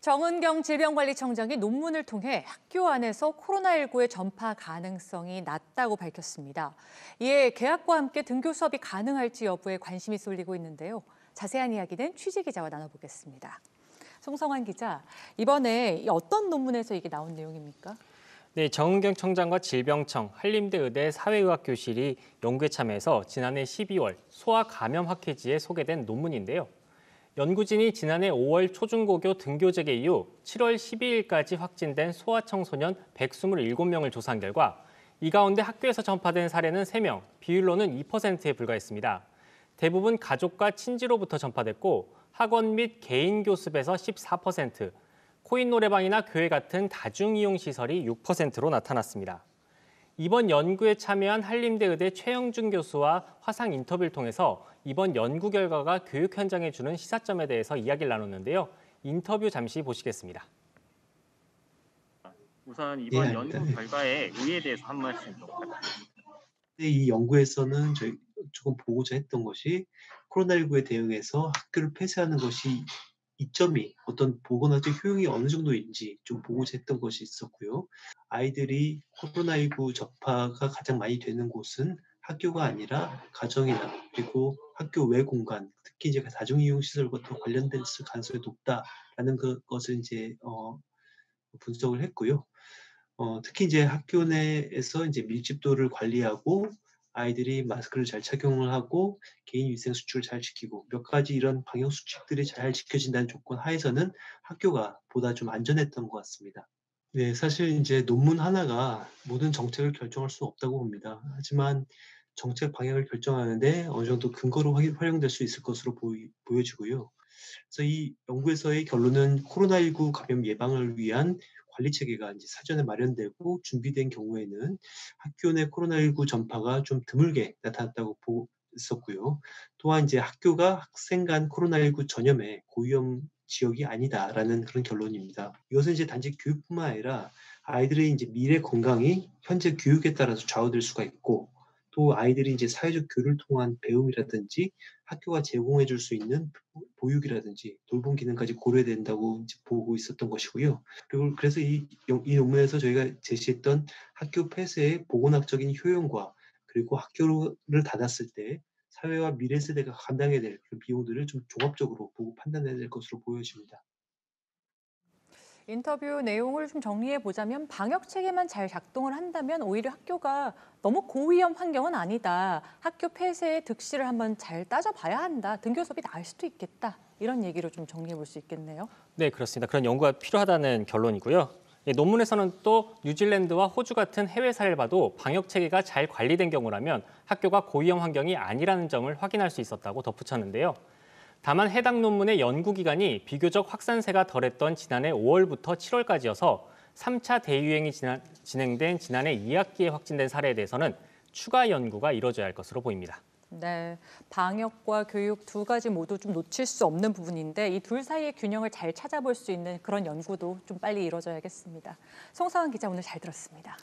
정은경 질병관리청장이 논문을 통해 학교 안에서 코로나19의 전파 가능성이 낮다고 밝혔습니다. 이에 개학과 함께 등교 수업이 가능할지 여부에 관심이 쏠리고 있는데요. 자세한 이야기는 취재 기자와 나눠보겠습니다. 송성환 기자, 이번에 어떤 논문에서 이게 나온 내용입니까? 네, 정은경 청장과 질병청, 한림대 의대 사회의학교실이 연구에 참여해서 지난해 12월 소아 감염 학회지에 소개된 논문인데요. 연구진이 지난해 5월 초중고교 등교 재개 이후 7월 12일까지 확진된 소아청소년 127명을 조사한 결과 이 가운데 학교에서 전파된 사례는 3명, 비율로는 2%에 불과했습니다. 대부분 가족과 친지로부터 전파됐고 학원 및 개인 교습에서 14%, 코인 노래방이나 교회 같은 다중이용 시설이 6%로 나타났습니다. 이번 연구에 참여한 한림대 의대 최영준 교수와 화상 인터뷰를 통해서 이번 연구 결과가 교육 현장에 주는 시사점에 대해서 이야기를 나눴는데요. 인터뷰 잠시 보시겠습니다. 우선 이번 연구 결과에 의의에 대해서 한 말씀 좀 부탁드립니다. 이 연구에서는 저희 조금 보고자 했던 것이 코로나19에 대응해서 학교를 폐쇄하는 것이 이점이 어떤 보건학적 효용이 어느 정도인지 좀 보고자 했던 것이 있었고요. 아이들이 코로나19 전파가 가장 많이 되는 곳은 학교가 아니라 가정이나 그리고 학교 외 공간, 특히 이제 다중이용시설과 더 관련된 가능성이 높다라는 것을 이제 분석을 했고요. 특히 이제 학교 내에서 이제 밀집도를 관리하고 아이들이 마스크를 잘 착용을 하고 개인 위생 수칙을 잘 지키고 몇 가지 이런 방역 수칙들이 잘 지켜진다는 조건 하에서는 학교가 보다 좀 안전했던 것 같습니다. 네, 사실 이제 논문 하나가 모든 정책을 결정할 수는 없다고 봅니다. 하지만 정책 방향을 결정하는데 어느 정도 근거로 활용될 수 있을 것으로 보여지고요. 그래서 이 연구에서의 결론은 코로나19 감염 예방을 위한 관리 체계가 이제 사전에 마련되고 준비된 경우에는 학교 내 코로나19 전파가 좀 드물게 나타났다고 보고 있었고요. 또한 이제 학교가 학생 간 코로나19 전염의 고위험 지역이 아니다라는 그런 결론입니다. 이것은 이제 단지 교육뿐만 아니라 아이들의 이제 미래 건강이 현재 교육에 따라서 좌우될 수가 있고 또 아이들이 이제 사회적 교류를 통한 배움이라든지 학교가 제공해 줄 수 있는 보육이라든지 돌봄 기능까지 고려된다고 이제 보고 있었던 것이고요. 그리고 그래서 이 논문에서 저희가 제시했던 학교 폐쇄의 보건학적인 효용과 그리고 학교를 닫았을 때 사회와 미래 세대가 감당해야 될 그 비용들을 좀 종합적으로 보고 판단해야 될 것으로 보여집니다. 인터뷰 내용을 좀 정리해 보자면 방역 체계만 잘 작동을 한다면 오히려 학교가 너무 고위험 환경은 아니다. 학교 폐쇄의 득실을 한번 잘 따져봐야 한다. 등교 수업이 나을 수도 있겠다. 이런 얘기로 좀 정리해 볼 수 있겠네요. 네, 그렇습니다. 그런 연구가 필요하다는 결론이고요. 논문에서는 또 뉴질랜드와 호주 같은 해외 사례를 봐도 방역 체계가 잘 관리된 경우라면 학교가 고위험 환경이 아니라는 점을 확인할 수 있었다고 덧붙였는데요. 다만 해당 논문의 연구 기간이 비교적 확산세가 덜했던 지난해 5월부터 7월까지여서 3차 대유행이 진행된 지난해 2학기에 확진된 사례에 대해서는 추가 연구가 이뤄져야 할 것으로 보입니다. 네, 방역과 교육 두 가지 모두 좀 놓칠 수 없는 부분인데 이 둘 사이의 균형을 잘 찾아볼 수 있는 그런 연구도 좀 빨리 이뤄져야겠습니다. 송상환 기자 오늘 잘 들었습니다.